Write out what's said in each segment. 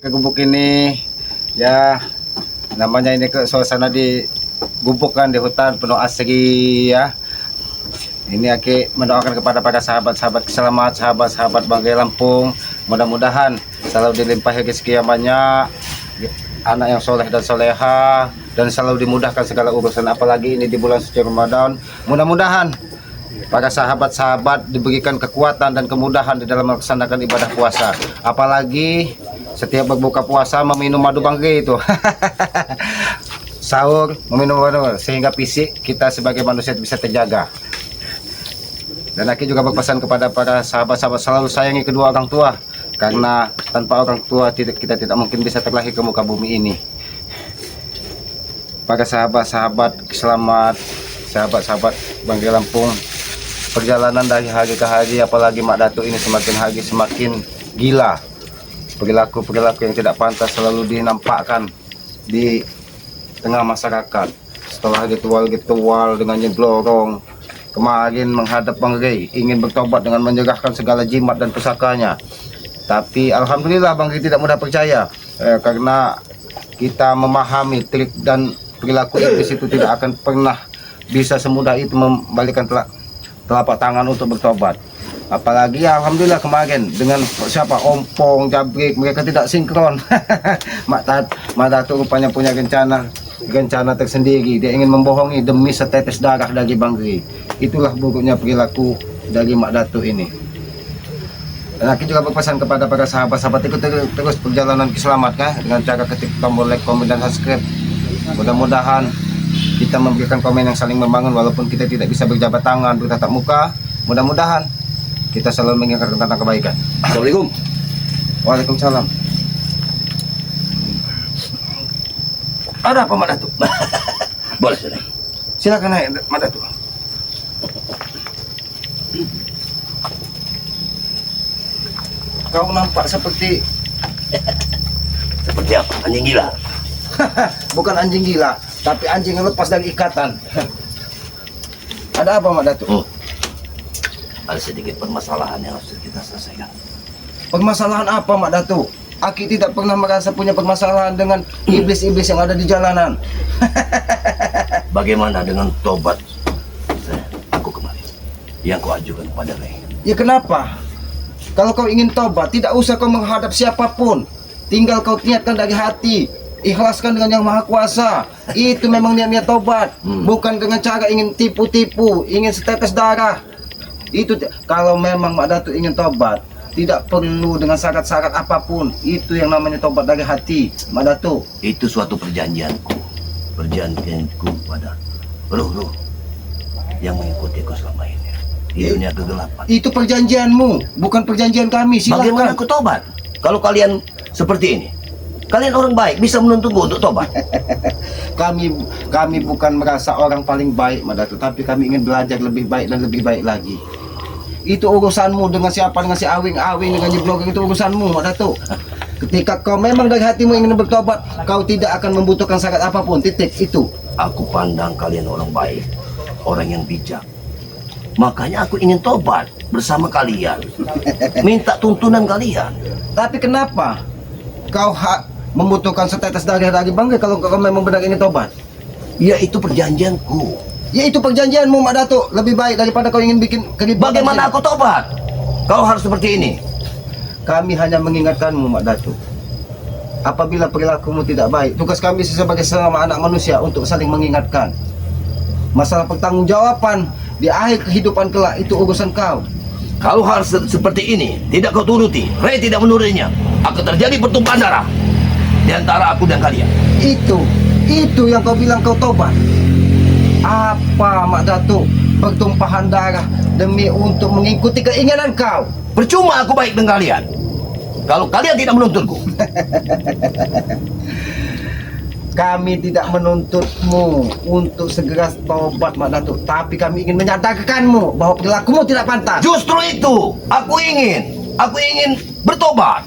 Ke gubuk ini ya namanya ini ke suasana di gubuk kan di hutan penuh asri ya. Ini Aki mendoakan kepada para sahabat-sahabat selamat, sahabat-sahabat Banggai Lampung. Mudah-mudahan selalu dilimpahi rezeki yang banyak, anak yang soleh dan soleha, dan selalu dimudahkan segala urusan. Apalagi ini di bulan suci Ramadan. Mudah-mudahan para sahabat-sahabat diberikan kekuatan dan kemudahan di dalam melaksanakan ibadah puasa. Apalagi setiap berbuka puasa meminum madu banggai itu. Sahur meminum madu sehingga fisik kita sebagai manusia bisa terjaga. Dan Aki juga berpesan kepada para sahabat-sahabat selalu sayangi kedua orang tua, karena tanpa orang tua kita tidak mungkin bisa terlahir ke muka bumi ini. Para sahabat-sahabat selamat, sahabat-sahabat Banggai Lampung, perjalanan dari hari ke hari, apalagi Mak Datuk ini semakin hari semakin gila. Perilaku-perilaku yang tidak pantas selalu dinampakkan di tengah masyarakat. Setelah ritual dengan nyeglorong, kemarin menghadap Banggai ingin bertobat dengan menyerahkan segala jimat dan pusakanya. Tapi alhamdulillah Banggai tidak mudah percaya, karena kita memahami trik dan perilaku iblis itu tidak akan pernah bisa semudah itu membalikkan telapak tangan untuk bertobat. Apalagi ya, alhamdulillah kemarin dengan siapa Ompong, Jabrik, mereka tidak sinkron. Mak Datuk rupanya punya rencana tersendiri. Dia ingin membohongi demi setetes darah dari Banggai. Itulah buruknya perilaku dari Mak Datuk ini. Dan Aki juga berpesan kepada para sahabat-sahabat ikut terus perjalanan keselamatnya dengan cara ketik tombol like, komen, dan subscribe. Mudah-mudahan kita memberikan komen yang saling membangun walaupun kita tidak bisa berjabat tangan, bertatap muka. Mudah-mudahan kita selalu mengingatkan tentang kebaikan. Assalamualaikum. Waalaikumsalam. Ada apa Mak Datuk? Boleh sini. Silakan naik Mak Datuk. Kau nampak seperti Seperti apa? Anjing gila. bukan anjing gila, tapi anjing yang lepas dari ikatan. Ada apa Mak Datuk? Ada sedikit permasalahan yang harus kita selesaikan. Permasalahan apa Mak Datuk? Aki tidak pernah merasa punya permasalahan dengan iblis-iblis yang ada di jalanan. Bagaimana dengan tobat aku kemarin yang kau ajukan kepada Ray? Ya kenapa? Kalau kau ingin tobat, tidak usah kau menghadap siapapun. Tinggal kau niatkan dari hati. Ikhlaskan dengan Yang Maha Kuasa. Itu memang niat-niat tobat. Bukan dengan cara ingin tipu-tipu, ingin setetes darah. Itu kalau memang Mak Datuk ingin tobat, tidak perlu dengan syarat-syarat apapun. Itu yang namanya tobat dari hati, Mak Datuk. Itu suatu perjanjianku pada roh-roh yang mengikutiku selama ini di dunia kegelapan. Itu perjanjianmu, bukan perjanjian kami. Silakan. Bagaimana aku tobat? Kalau kalian seperti ini, kalian orang baik bisa menuntutku untuk tobat. Kami bukan merasa orang paling baik, Mak Datuk, tapi kami ingin belajar lebih baik dan lebih baik lagi. Itu urusanmu dengan siapa, dengan si Awing-Awing, dengan Nyeblogeng, itu urusanmu Mak Datuk. Ketika kau memang dari hatimu ingin bertobat, kau tidak akan membutuhkan syarat apapun, titik itu. Aku pandang kalian orang baik, orang yang bijak. Makanya aku ingin tobat bersama kalian. Minta tuntunan kalian. Tapi kenapa kau membutuhkan setetes darah dari Banggai kalau kau memang benar ingin tobat? Ya itu perjanjianku. Ya itu perjanjianmu Mak Datuk. Lebih baik daripada kau ingin bikin keributan. Bagaimana aku tobat? Kau harus seperti ini. Kami hanya mengingatkanmu Mak Datuk. Apabila perilakumu tidak baik, tugas kami sebagai sesama anak manusia untuk saling mengingatkan. Masalah pertanggungjawaban di akhir kehidupan kelak itu urusan kau. Kalau harus seperti ini, tidak kau turuti, Ray tidak menurutinya, akan terjadi pertumpahan darah di antara aku dan kalian. Itu yang kau bilang kau tobat. Apa Mak Datuk? Pertumpahan darah demi untuk mengikuti keinginan kau. Percuma aku baik dengan kalian kalau kalian tidak menuntutku. Kami tidak menuntutmu untuk segera tobat Mak Datuk, tapi kami ingin menyadarkanmu bahwa perilakumu tidak pantas. Justru itu, aku ingin bertobat.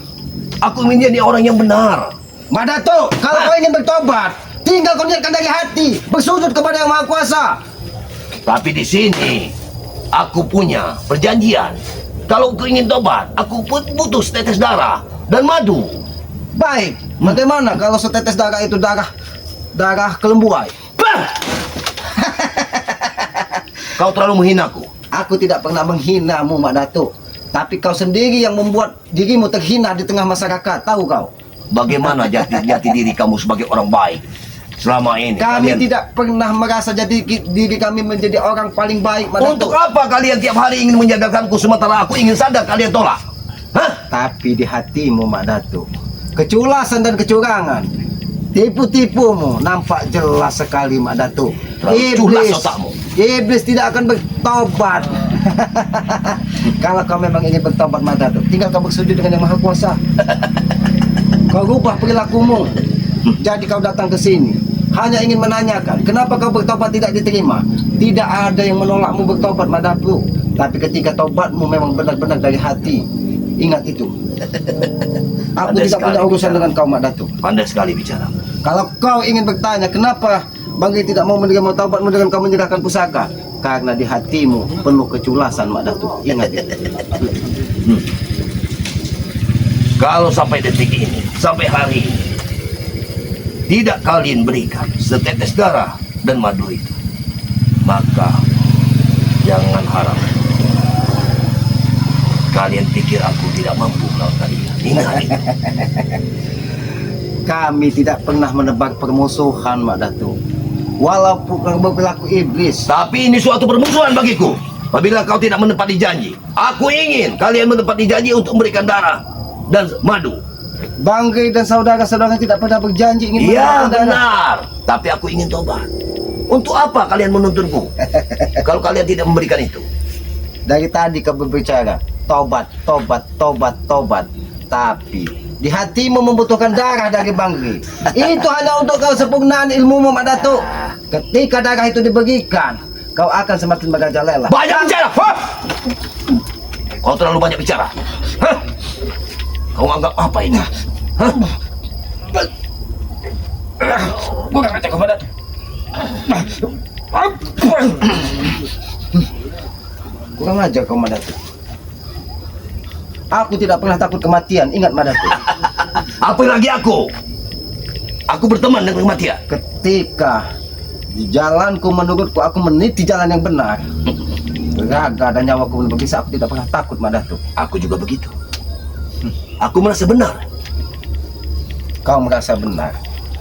Aku ingin jadi orang yang benar. Mak Datuk, kalau kau ingin bertobat, tinggal kau niatkan dari hati, bersujud kepada Yang Maha Kuasa. Tapi di sini aku punya perjanjian. Kalau kau ingin tobat, aku butuh setetes darah dan madu. Baik, bagaimana kalau setetes darah itu darah kelembuai? Kau terlalu menghinaku. Aku tidak pernah menghinamu, Mak Datuk. Tapi kau sendiri yang membuat dirimu terhina di tengah masyarakat, tahu kau? Bagaimana jati diri kamu sebagai orang baik selama ini? Kami tidak pernah merasa diri kami menjadi orang paling baik, Mak Datuk. Untuk apa kalian tiap hari ingin menjagakanku sementara aku ingin sadar kalian tolak? Hah? Tapi di hatimu, Mak Datuk, keculasan dan kecurangan, tipu-tipumu nampak jelas sekali, Mak Datuk. Terlalu culas otakmu. Iblis tidak akan bertobat. Kalau kau memang ingin bertobat, Mak Datuk, tinggal kau bersujud dengan Yang Maha Kuasa. Kau rubah perilakumu. Jadi kau datang ke sini hanya ingin menanyakan kenapa kau bertobat tidak diterima. Tidak ada yang menolakmu bertobat, Mak Datuk. Tapi ketika tobatmu memang benar-benar dari hati, ingat itu. Aku Pandai tidak punya sekali urusan bicara. dengan kau, Mak Datuk. Pandai sekali bicara. Kalau kau ingin bertanya kenapa Banggai tidak mau menerima taubatmu dengan kau menyerahkan pusaka, karena di hatimu penuh keculasan, Mak Datuk. Ingat itu. Kalau sampai detik ini, sampai hari ini, tidak kalian berikan setetes darah dan madu itu, maka jangan harap kalian pikir aku tidak mampu melawan kalian. Ingat itu. Kami tidak pernah menebak permusuhan, Mak Datuk. Walaupun kau berperilaku iblis. Tapi ini suatu permusuhan bagiku. Apabila kau tidak menepati janji, aku ingin kalian menepati janji untuk memberikan darah dan madu. Banggai dan saudara-saudara tidak pernah berjanji ingin Iya mendapatkan darah. benar. Tapi aku ingin tobat. Untuk apa kalian menuntunku? Kalau kalian tidak memberikan itu. Dari tadi kau berbicara tobat, tobat, tobat, tobat. Tapi di hatimu membutuhkan darah dari Banggai. Itu hanya untuk kau sempurnaan ilmumu, Mak Datuk. Ketika darah itu diberikan, kau akan semakin merajalela. Banyak bicara. Hah? Kau terlalu banyak bicara. Hah? Kau anggap apa ini? Hah? Kurang ajar kau, Mak Datuk. Kurang ajar kau, Mak Datuk. Aku tidak pernah takut kematian, ingat, Mak Datuk. Apa lagi aku? Aku berteman dengan kematian. Ketika di jalanku menurutku aku meniti jalan yang benar, raga dan nyawaku berpisah, aku tidak pernah takut, Mak Datuk. Aku juga begitu. Aku merasa benar. Kau merasa benar.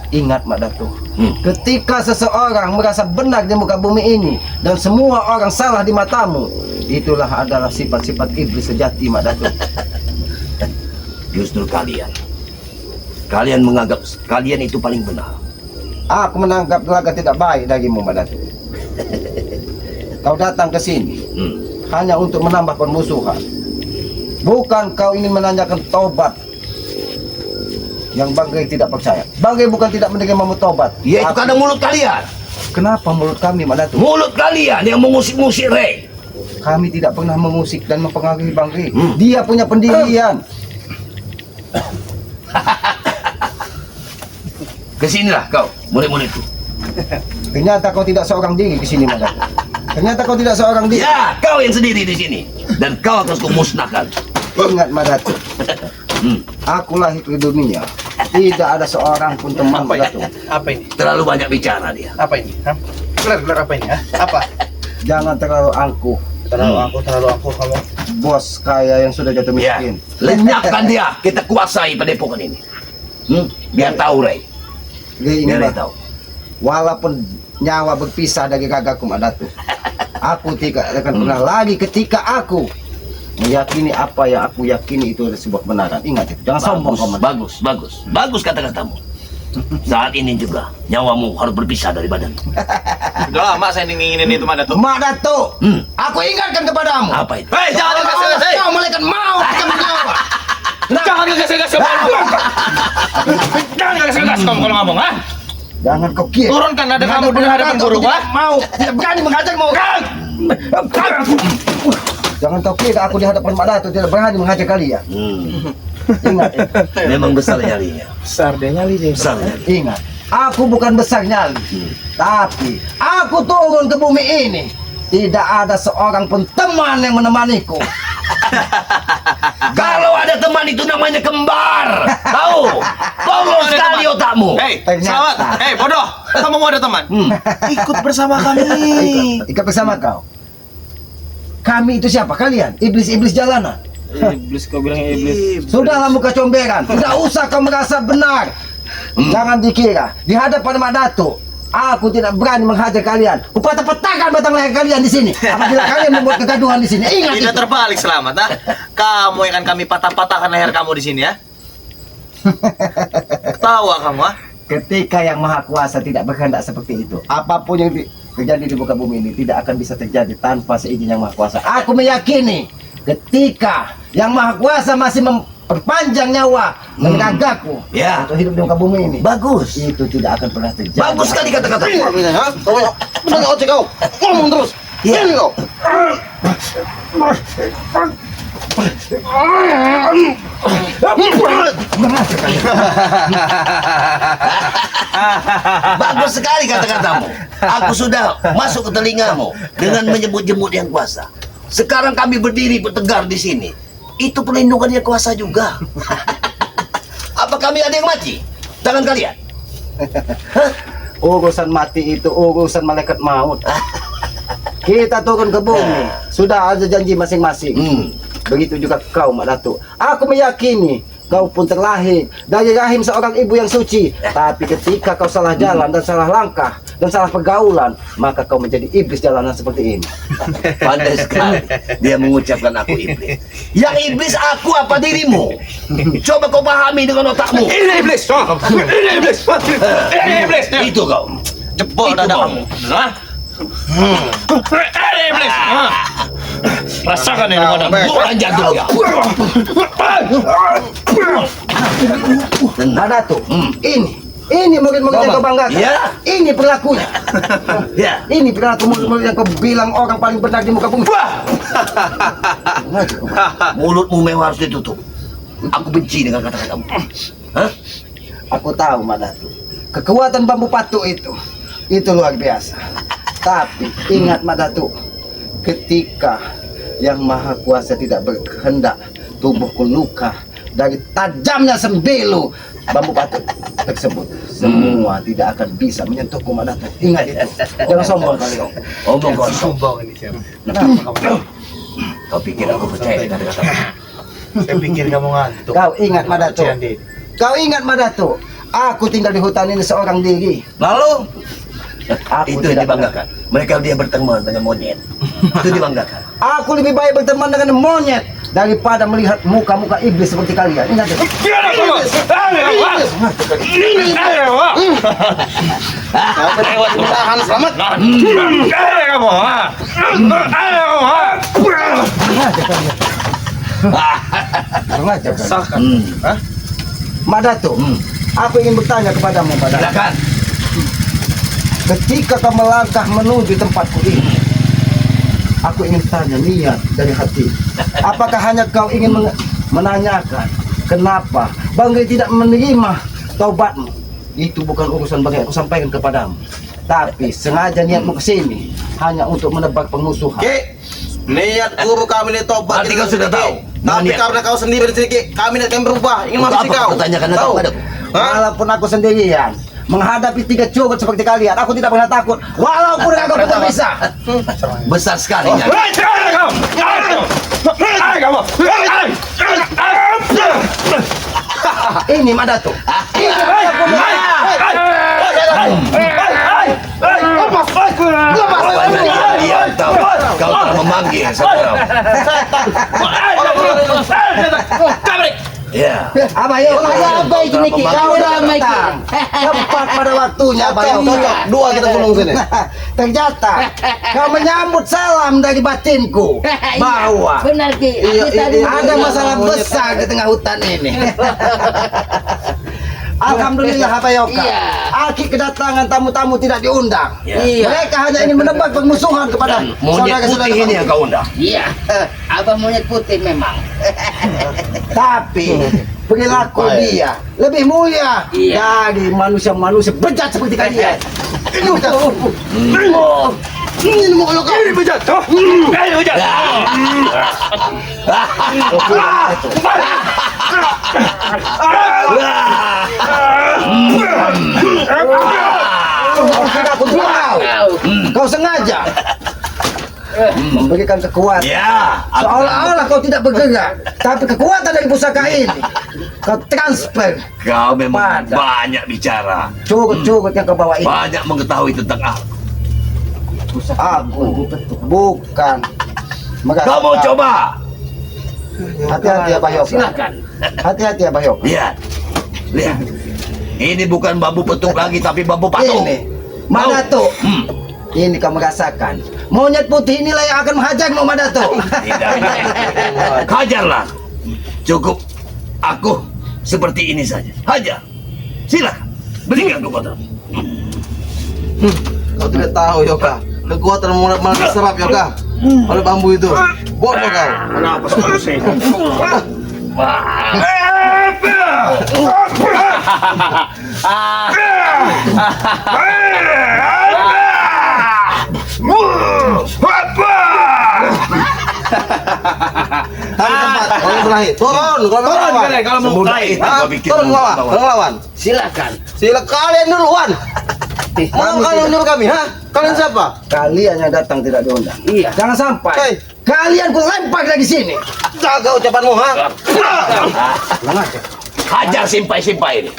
Ingat, Mak Datuk, Hmm. ketika seseorang merasa benar di muka bumi ini dan semua orang salah di matamu, itulah adalah sifat-sifat iblis sejati, Mak Datuk. Justru kalian menganggap kalian itu paling benar. Aku menanggap raga tidak baik darimu, Mak Datuk. Kau datang ke sini Hmm. hanya untuk menambah permusuhan. Bukan kau ingin menanyakan tobat yang Banggai tidak percaya. Banggai bukan tidak menerima tobat. Ya itu kadang mulut kalian. Kenapa mulut kami, Mak Datuk? Mulut kalian yang mengusik-musik Ray. Kami tidak pernah mengusik dan mempengaruhi Banggai. Hmm. Dia punya pendirian. Kesinilah kau, murid-muridku. Ternyata kau tidak seorang diri di sini, Mak Datuk. Ternyata kau tidak seorang diri. Ya, kau yang sendiri di sini. Dan kau akan kumusnahkan. Ingat, Mak Datuk. Aku lahir ke dunia. Tidak ada seorang pun teman, Mak Datuk. Apa ini? Terlalu banyak bicara dia. Apa ini? Hah? Gelar apa ini? Hah? Apa? Jangan terlalu angkuh. Terlalu aku kamu. Bos kaya yang sudah jatuh Ya, miskin. lenyapkan dia. Kita kuasai padepokan ini. Biar tahu, Ray. Dia ingin Biar Ray tahu. tahu. Walaupun nyawa berpisah dari gagaku, Mak Datuk, aku tidak akan pernah lagi ketika aku meyakini apa yang aku yakini itu adalah sebuah kebenaran. Ingat itu, jangan sombong kau, Mak Datuk. Bagus, bagus. Bagus kata-katamu. Saat ini juga nyawamu harus berpisah dari badanmu. Udah lama saya inginin itu Mak Datuk. Mak Datuk, Hmm. aku ingatkan kepadamu. Apa itu? Hei, jangan gas-gas, hei. Kau malaikat maut kamu nyawa. Jangan gas-gas kamu ngomong. Jangan gas-gas kamu kalau ngomong, ha? Jangan kau kira. Turunkan nada kamu di hadapan guru, Tidak ha? mau, tidak berani mengajarmu. Jangan kau kira aku di hadapan Mak Datuk tidak berani mengajar kalian. Ingat, Memang besar nyalinya. Besar deh nyali deh. Besar nyali. ingat. Aku bukan besar nyali, tapi aku turun ke bumi ini. Tidak ada seorang pun teman yang menemaniku. Kalau ada teman itu namanya kembar. Tahu? Tolong Ada sekali teman. otakmu. Hei, Ternyata. selamat. Hei, bodoh. Kamu mau ada teman? Ikut bersama kami. Ikut bersama kau. Kami itu siapa? Kalian? Iblis-iblis jalanan. Iblis, kau bilang iblis. Sudahlah muka comberan. Tidak usah kau merasa benar. Jangan dikira di hadapan Mak Datuk aku tidak berani menghajar kalian. Kupatah-patahkan batang leher kalian di sini. Apabila kalian membuat kegaduhan di sini. Ingat Tidak itu. terbalik, Selamat. Ah. Kamu yang akan kami patah-patahkan leher kamu di sini ya. Tawa kamu ah. Ketika yang maha kuasa tidak berkehendak seperti itu, apapun yang terjadi di muka bumi ini tidak akan bisa terjadi tanpa seizin yang maha kuasa. Aku meyakini ketika yang maha kuasa masih memperpanjang nyawa dan gagaku Ya. untuk hidup di muka bumi ini, Bagus. itu tidak akan pernah terjadi. Bagus sekali kata-kata. Benar ojek kau. Ngomong terus. Ya. Ini kau. Bagus sekali kata-katamu. Aku sudah masuk ke telingamu dengan menyebut-nyebut yang kuasa. Sekarang kami berdiri bertegar di sini. Itu perlindungan yang kuasa juga. Apa kami ada yang mati? Tangan kalian. Urusan mati itu urusan malaikat maut. Kita turun ke bumi, sudah ada janji masing-masing. Begitu juga kau, Mak Datuk. Aku meyakini kau pun terlahir dari rahim seorang ibu yang suci. Tapi ketika kau salah jalan dan salah langkah dan salah pergaulan, maka kau menjadi iblis jalanan seperti ini. Pandai sekali dia mengucapkan aku iblis. Yang iblis aku apa dirimu? Coba kau pahami dengan otakmu. Ini iblis. Ini iblis. Ini iblis. Itu kau. Jebol Itu dada kau. kamu. Hah? Ini iblis. Hah? Rasakan ini pada Bukan jantungnya. Mak Datuk, ini murid-murid yang kau banggakan. Ya. Ini perilakunya. Ya. Ini perilaku murid-murid yang kau bilang orang paling benar di muka bumi. Mulutmu memang harus ditutup. Aku benci dengan kata-katamu. Hah? Aku tahu, Mak Datuk. Kekuatan bambu patuk itu luar biasa. Tapi ingat, Mak Datuk, ketika yang maha kuasa tidak berkehendak, tubuhku luka dari tajamnya sembilu bambu patuk tersebut. Semua tidak akan bisa menyentuhku, Mak Datuk. Ingat itu. Jangan sombong kali kau. Omong kosong. ini siapa? Kau pikir aku percaya dengan kata-katamu? Saya pikir kamu ngantuk. Kau ingat, Mak Datuk. Kau ingat, Mak Datuk. Aku tinggal di hutan ini seorang diri. Lalu Aku itu yang tidak dibanggakan. Mereka dia berteman dengan monyet. Itu dibanggakan. Aku lebih baik berteman dengan monyet daripada melihat muka-muka iblis seperti kalian. Ingat itu. Tahan selamat. Kamu, ha? Ayo, ha? Kurang ajar kalian. Hah? Mak Datuk, aku ingin bertanya kepadamu, Mak Datuk. Silakan. Ketika kau melangkah menuju tempatku ini, aku ingin tanya niat dari hati. Apakah hanya kau ingin menanyakan kenapa Banggai tidak menerima taubatmu? Itu bukan urusan Banggai, aku sampaikan kepadamu. Tapi sengaja niatmu ke sini hanya untuk menebak permusuhan. Ki, niat guru kami ini tobat. Berarti kau sudah tahu. Tapi Niat. karena kau sendiri di sini, Ki, kami niat kami berubah. Ingin Untuk masuk apa kau. kau tanyakan itu Tahu? padaku? Hah? Walaupun aku sendirian menghadapi 3 curut seperti kalian, aku tidak pernah takut. Walaupun aku tidak bisa. Besar sekali ya. Ini Mak Datuk. Iya, tahu. Kau telah memanggil sekarang. Ya. Abayo, Apa itu Niki? Kau lama itu. Tepat pada waktunya, Abayo. Cocok. Dua kita gulung sini. Ternyata kau menyambut salam dari batinku bahwa Benar Ki. Iya, Kita iya, ada iya. masalah besar di tengah hutan ini. Alhamdulillah, Abayoka. Iya. Aki kedatangan tamu-tamu tidak diundang. Iya. Mereka hanya ingin menebak permusuhan kepada Dan monyet putih ini yang kau undang. Iya. Abang monyet putih memang. Tapi perilaku dia lebih mulia Iya. dari manusia-manusia bejat seperti kalian. Ini mau kalau kau. Ini bejat. Ini bejat. Aku tahu. Kau sengaja memberikan kekuatan. Ya, Seolah-olah kau tidak bergerak, tapi kekuatan dari pusaka ini kau transfer. kau memang Pada. banyak bicara, Curut-curut yang kau bawa ini. banyak mengetahui tentang aku. Aku bukan. Maka Kau mau coba? hati-hati ya Bayoka. Silakan. Hati-hati ya Bayoka. Lihat, lihat. Ini bukan bambu petuk lagi, tapi bambu patung. Ini Madato. Ini kau merasakan. Monyet putih inilah yang akan menghajarmu Madato. Tidak. Hajarlah. Cukup aku seperti ini saja. Hajar. Silakan. Berikan kekuatan. Kau tidak tahu Yoga, kekuatan mana diserap Yoga oleh bambu itu. Bodoh kau. Kenapa selalu saya? Tarik tempat, kau berlahi. Turun, kau melawan. Kalau mau Semudah mulai. itu kau bikin Turun lawan, lawan. turun lawan. Silakan. Sila kalian duluan. Mau kalian nyuruh kami, ha? Kalian siapa? Kalian yang datang tidak diundang. Iya. Jangan sampai Hei. kalian ku lempar dari sini. Jaga ucapanmu, ha? Tenang aja. Hajar simpai-simpai ini.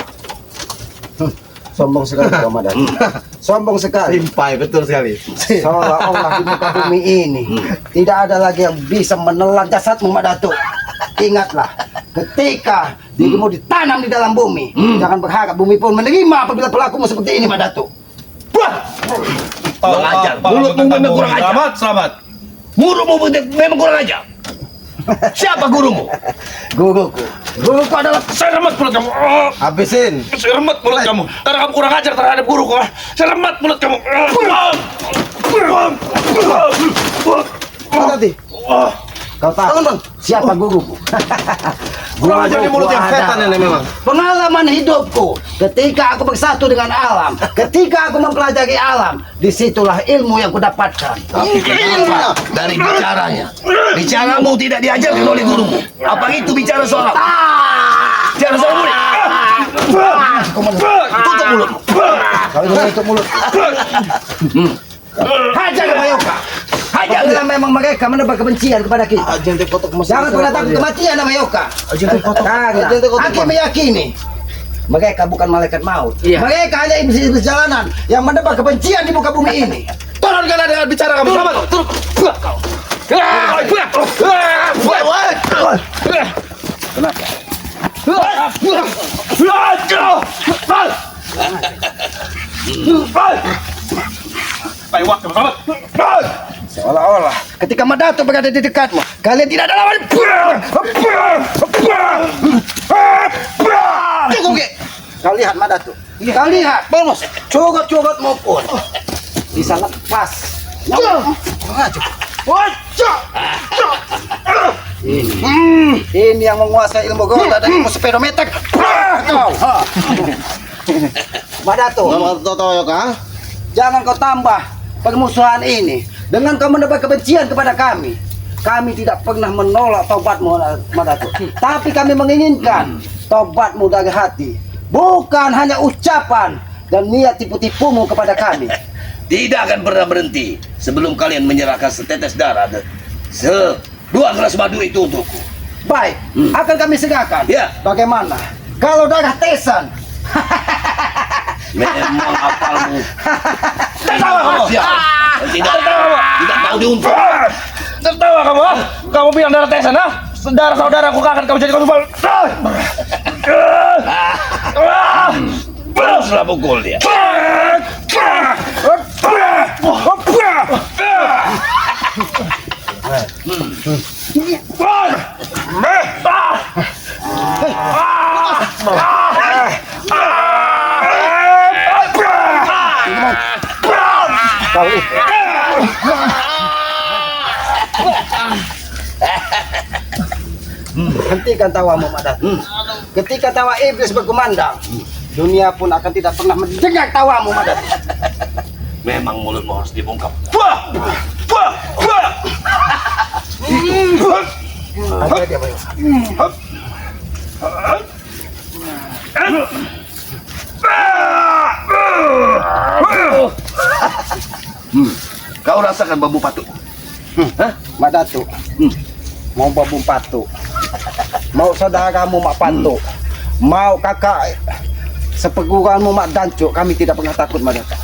Sombong sekali kau Madato. Sombong sekali. Simpai, betul sekali. Seolah-olah di muka bumi ini tidak ada lagi yang bisa menelan jasadmu Madato. Ingatlah, ketika dirimu ditanam di dalam bumi, jangan berharap bumi pun menerima apabila pelakumu seperti ini Madato. Mengajar. Mulutmu memang kurang ajar. Selamat, selamat. Mulutmu memang kurang ajar. Siapa gurumu? Guruku adalah Saya remet mulut kamu. Oh, Habisin. saya remet mulut kamu. Karena kamu kurang ajar terhadap guruku. Saya remet mulut kamu. Hati. kau tahu Tangan, Bang. siapa guruku. Kurang ajar di mulut yang setan ini memang. Pengalaman hidupku ketika aku bersatu dengan alam, ketika aku mempelajari alam, disitulah ilmu yang kudapatkan. Tapi kenapa dari bicaranya? Bicaramu tidak diajarkan oleh gurumu. Apa itu bicara soal apa? Bicara soal murid. Tutup mulutmu. Kau itu tutup mulut. Hajar ke Bayoka. Hajar. Apabila memang mereka menebar kebencian kepada kita, Ajen teh kotak mesin. jangan pernah takut kematian sama Yoka. Karena Ajen teh kotak. aku meyakini mereka bukan malaikat maut. Iya. Mereka hanya iblis-iblis jalanan yang menebar kebencian di muka bumi ini. Turunkan dengan bicara kamu. Selamat. Turun. Seolah-olah ketika Madato berada di dekatmu, kalian tidak ada lawan. Cukup, Ki. Kau lihat Madato. Kau lihat, bonus. Curut-curutmu pun bisa lepas. Ini yang menguasai ilmu goda dan ilmu speedometer. Kau. Madato, Kau tahu Yoga? jangan kau tambah permusuhan ini dengan kau menebar kebencian kepada kami. Kami tidak pernah menolak tobatmu Madato, tapi kami menginginkan tobatmu dari hati, bukan hanya ucapan dan niat tipu-tipumu kepada kami. Tidak akan pernah berhenti sebelum kalian menyerahkan setetes darah dan dua gelas madu itu untukku. Baik, akan kami segerakan. Ya. Bagaimana kalau darah Tesan? Memang apalmu. Tertawa kamu. Tidak tahu diuntung. Tertawa kamu. Kamu bilang darah Tesan, ha? Darah saudaraku akan kamu jadikan tumbal. Teruslah pukul dia. Kau hentikan tawamu Madato. Ketika tawa iblis berkumandang, dunia pun akan tidak pernah mendengar tawamu Madato. Memang mulutmu harus dibungkam. Wah! Wah! Wah! Hati-hati Abayo. Kau rasakan bambu patuk. Mak Datuk. Mau babung patuk. Mau saudaramu Mak Patuk. Mau kakak seperguruanmu Mak Dancuk, kami tidak pernah takut Mak Datuk.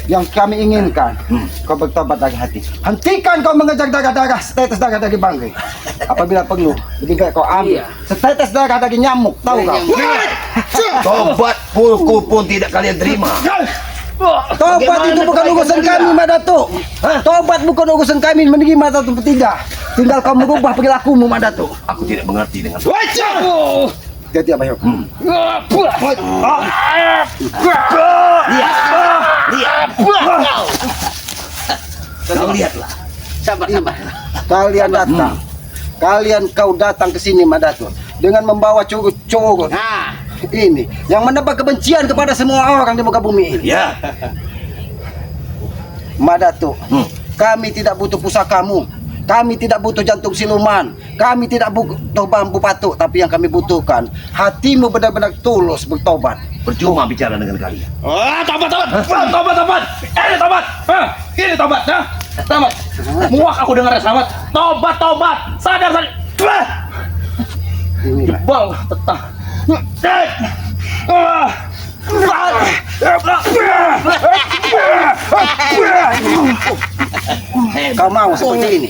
Yang kami inginkan, kau bertobat dari hati. Hentikan kau mengejar darah-darah, setetes darah dari bangkai. Apabila perlu, lebih baik kau ambil setetes darah dari nyamuk, tahu kau? Tobat pulku pun tidak kalian terima. Tobat itu bukan urusan kami, Mak Datuk. Tobat bukan urusan kami menerima atau tidak. Tinggal kau merubah perilakumu, Mak Datuk. Aku tidak mengerti dengan Jadi Abayo. Kau lihatlah. Sabar. Kalian datang. Kau datang ke sini, Mak Datuk, dengan membawa curut-curut Nah, ini yang menebak kebencian kepada semua orang di muka bumi ini. Ya. Mak Datuk, kami tidak butuh pusakamu. Kami tidak butuh jantung siluman. Kami tidak butuh bambu patuk. Tapi yang kami butuhkan, hatimu benar-benar tulus bertobat. Percuma bicara dengan kalian. Tobat. Ini tobat. Ini tobat. Tobat. Muak aku dengar selamat. Tobat. Sadar. Inilah. Bang, tetah. Kau mau seperti ini?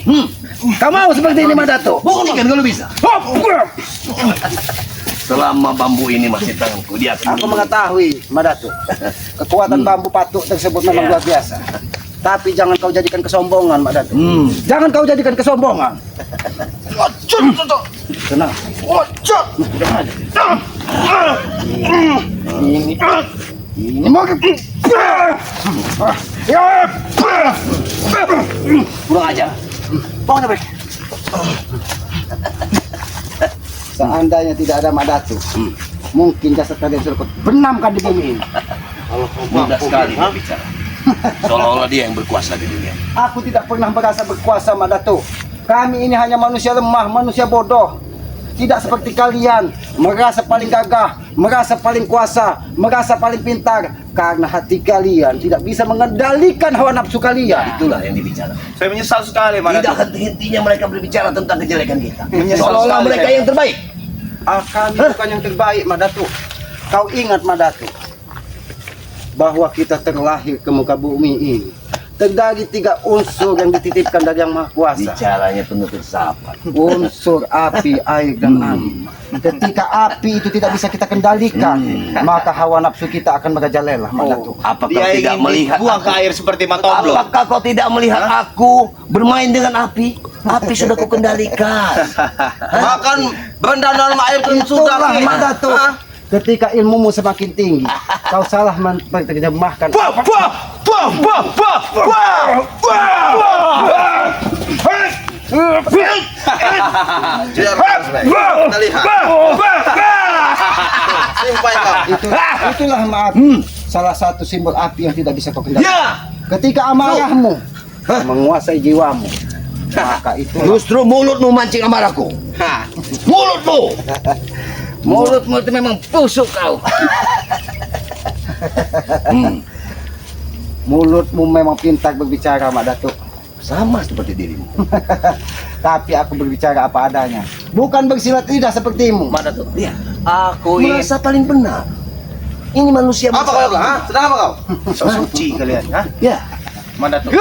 Kau mau seperti ini, Mak Datuk? Buktikan kalau bisa. Selama bambu ini masih tanganku, dia akan Aku mengetahui, Mak Datuk, kekuatan bambu patuk tersebut memang luar biasa. Tapi jangan kau jadikan kesombongan, Mak Datuk. Jangan kau jadikan kesombongan. Tenang. Ini mau kurang aja. Bangun, Abang. Seandainya tidak ada Mak Datuk, mungkin jasad kalian sudah kau benamkan di bumi ini. Mudah sekali berbicara. Seolah-olah dia yang berkuasa di dunia. Aku tidak pernah merasa berkuasa, Mak Datuk. Kami ini hanya manusia lemah, manusia bodoh. Tidak seperti kalian, merasa paling gagah, merasa paling kuasa, merasa paling pintar. Karena hati kalian tidak bisa mengendalikan hawa nafsu kalian. Itulah yang dibicarakan. Saya menyesal sekali, Mak Tidak Datuk. henti-hentinya mereka berbicara tentang kejelekan kita. Menyesal Seolah-olah sekali mereka saya. yang terbaik. Kami bukan yang terbaik, Mak Datuk. Kau ingat, Mak Datuk, bahwa kita terlahir ke muka bumi ini terdiri 3 unsur yang dititipkan dari Yang Maha Kuasa. Bicaranya penuh filsafat. Unsur api, air, dan angin. Ketika api itu tidak bisa kita kendalikan, maka hawa nafsu kita akan merajalela, Mak Datuk. Apa kau Dia tidak ingin melihat buang ke air seperti Matomblo. Apakah kau tidak melihat aku bermain dengan api? Api sudah kukendalikan. Makan benda dalam air pun sudah. Itulah, Mak Datuk. Ketika ilmumu semakin tinggi, kau salah menerjemahkan. Kita lihat. Simpai kau. Itulah maaf. Salah satu simbol api yang tidak bisa kau kendalikan. Ya, Ketika amarahmu menguasai jiwamu, maka itu justru mulutmu mancing amarahku. Mulutmu. mulutmu itu memang busuk kau. mulutmu memang pintar berbicara, Mak Datuk. Sama seperti dirimu. Tapi aku berbicara apa adanya, bukan bersilat lidah sepertimu. Mak Datuk, lihat. Aku merasa paling benar. Ini manusia Apa kau bilang? Ha? Sedang apa kau? So suci kalian, ha? Ya. Mak Datuk.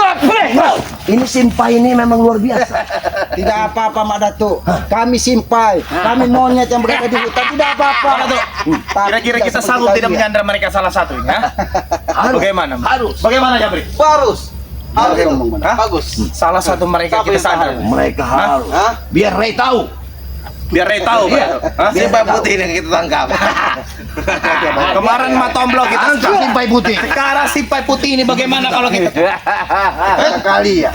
Ini simpai ini memang luar biasa. Tidak apa-apa, Mak Datuk. Kami simpai, kami monyet yang berada di hutan, tidak apa-apa. Tapi Kira-kira tidak kita seperti sanggup tidak kalian. menyandra mereka salah satu ini, ha? Bagaimana? Harus. Bagaimana, Jabri? Harus. Harus. Harus ngomong benar. Bagus. Salah satu mereka Siapa kita yang sandra. tahu? Mereka harus. Hah? Biar Ray tahu. Biar Ray tahu, Pak Datuk. Ha? Simpai putih ini kita tangkap. Kemarin Matomblo kita Angkat simpai putih. Sekarang simpai putih ini bagaimana kalau kita? Kalian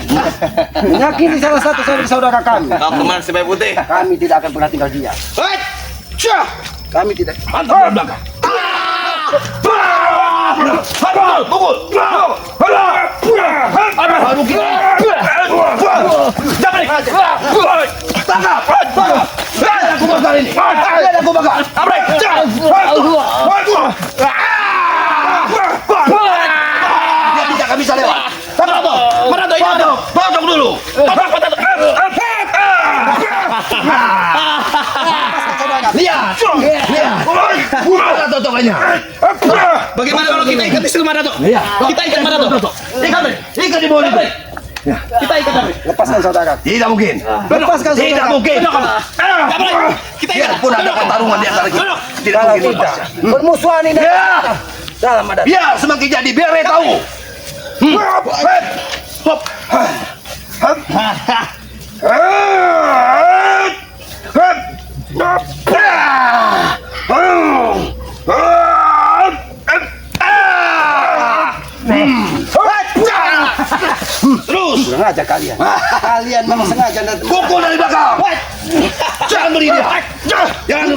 menyakiti salah satu saudara kami. Kau kemana simpai putih? Kami tidak akan pernah tinggal diam. Kami tidak. Mantap dari belakang. Pukul. Baru kita. Jangan balik. Tangkap. Lihat aku bakar ini. Lihat aku bakar. Abrik. Dia tidak akan bisa lewat. Mana tuh? Ini tuh. Potong dulu. Lihat. Mana totokannya? Bagaimana kalau kita ikat di mana tuh? Iya. Kita ikat mana tuh? Ikat balik. Ikat di bawah itu. Kita ikat balik. Lepaskan saudara. Tidak mungkin. Lepaskan Tidak saudara. mungkin. Kita ikat. Biarpun ada pertarungan di antara kita. Tidak Kalau mungkin tidak, lepasnya. permusuhan ini Ya. dalam adat. Biar semakin jadi. Biar dia tahu. Terus Sengaja kalian. Kalian memang sengaja dan pukul dari belakang. Jangan beri dia. Jangan.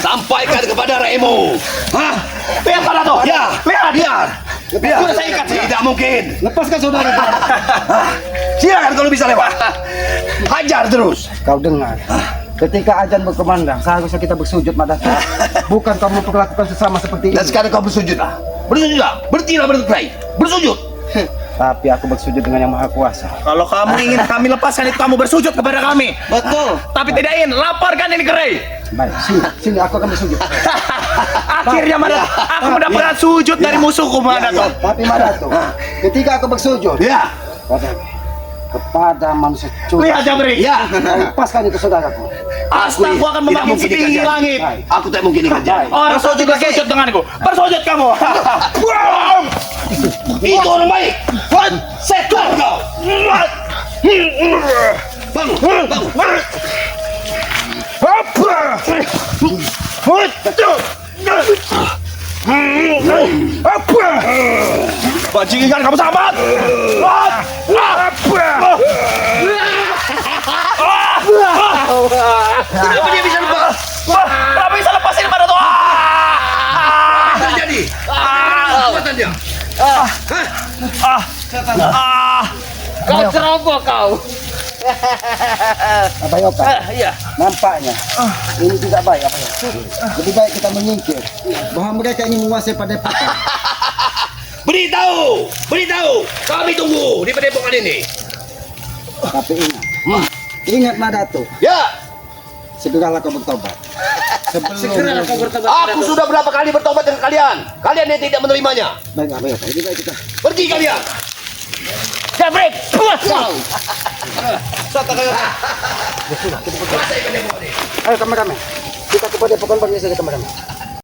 Sampaikan kepada Raimu. Lihat mana tuh? Ya, Lihat. biar. Biar. Sudah saya ikat. Tidak mungkin. lepaskan saudara. Silakan kalau bisa lewat. Hajar terus. Kau dengar. Ketika azan berkumandang, seharusnya kita bersujud Madatu. Bukan kamu memperlakukan sesama seperti ini. Dan sekarang kau bersujudlah. Bersujudlah. Berhentilah berkelahi. Bersujud. Tapi aku bersujud dengan yang maha kuasa. Kalau kamu ingin kami lepaskan itu kamu bersujud kepada kami. Betul. Tapi tidak ingin laporkan ini ke Ray. Baik, sini aku akan bersujud. Akhirnya Madatu, aku mendapatkan sujud dari musuhku Madatu. Tapi Madatu, ketika aku bersujud Ya. kepada manusia curang, Lihat Jabrik. Ya. kau lepaskan itu saudaraku. Astaku akan Tidak memakin mungkin setinggi dikerjain. langit. Aku tak mungkin dikerjain. Orang sujud bersujud denganku. Bersujud kamu. Itu orang baik. Setor kau. Bangun. Bangun. Bajingan kamu sahabat. Kenapa dia bisa lepas? Kenapa bisa lepasin pada tuh? Apa terjadi? Kekuatan dia. Kau ceroboh kau. Apa Yoka? Iya. Nampaknya ini tidak baik apa ya? Lebih baik kita menyingkir bahwa mereka ingin menguasai padepokan. Beritahu. Kami tunggu di padepokan ini. Tapi ingat Madatu, Ya. segeralah kau bertobat. Segera kau bertobat. Aku sudah berapa kali bertobat dengan kalian. Kalian yang tidak menerimanya. Baik apa Yoka? Lebih baik kita. Pergi kalian. Jabrik. Kau. Ayo kameramen, kita ke padepokan bagi saja kameramen.